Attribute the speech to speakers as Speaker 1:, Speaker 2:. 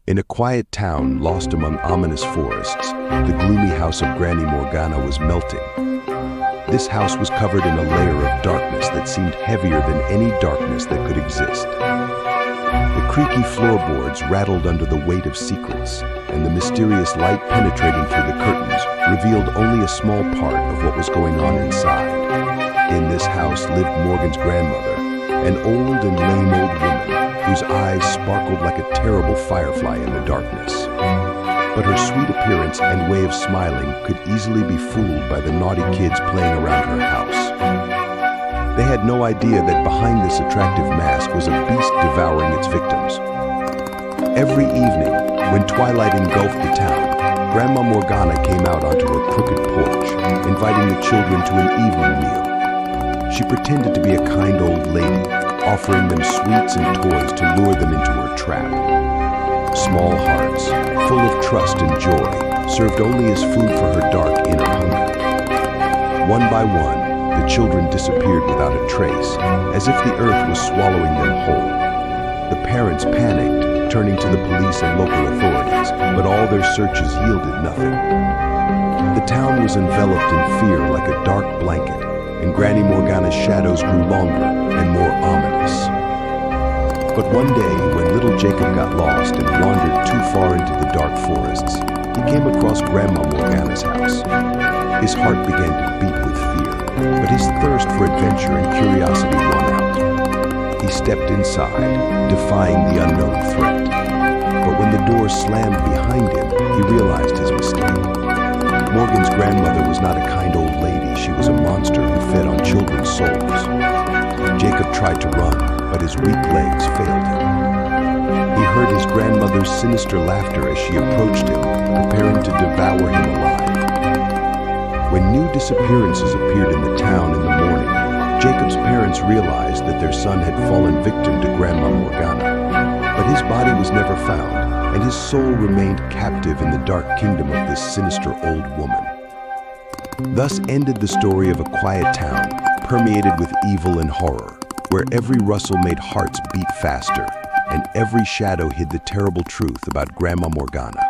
Speaker 1: In a quiet town lost among ominous forests, the gloomy house of Granny Morgana was melting. This house was covered in a layer of darkness that seemed heavier than any darkness that could exist. The creaky floorboards rattled under the weight of secrets, and the mysterious light penetrating through the curtains revealed only a small part of what was going on inside. In this house lived Morgan's grandmother, an old and lame old woman whose eyes sparkled like a terrible firefly in the darkness. But her sweet appearance and way of smiling could easily be fooled by the naughty kids playing around her house. They had no idea that behind this attractive mask was a beast devouring its victims. Every evening, when twilight engulfed the town, Grandma Morgana came out onto her crooked porch, inviting the children to an evening meal. She pretended to be a kind old lady, offering them sweets and toys to lure them into her trap. Small hearts, full of trust and joy, served only as food for her dark inner hunger. One by one, the children disappeared without a trace, as if the earth was swallowing them whole. The parents panicked, turning to the police and local authorities, but all their searches yielded nothing. The town was enveloped in fear like a dark blanket, and Granny Morgana's shadows grew longer and more ominous. But one day, when little Jacob got lost and wandered too far into the dark forests, he came across Grandma Morgana's house. His heart began to beat with fear, but his thirst for adventure and curiosity won out. He stepped inside, defying the unknown threat. But when the door slammed behind him, he realized his mistake. Morgan's grandmother was not a kind old lady. She was a monster who fed on children's souls. Jacob tried to run, but his weak legs failed him. He heard his grandmother's sinister laughter as she approached him, preparing to devour him alive. When new disappearances appeared in the town in the morning, Jacob's parents realized that their son had fallen victim to Grandma Morgana. But his body was never found, and his soul remained captive in the dark kingdom of this sinister old woman. Thus ended the story of a quiet town, permeated with evil and horror, where every rustle made hearts beat faster, and every shadow hid the terrible truth about Grandma Morgana.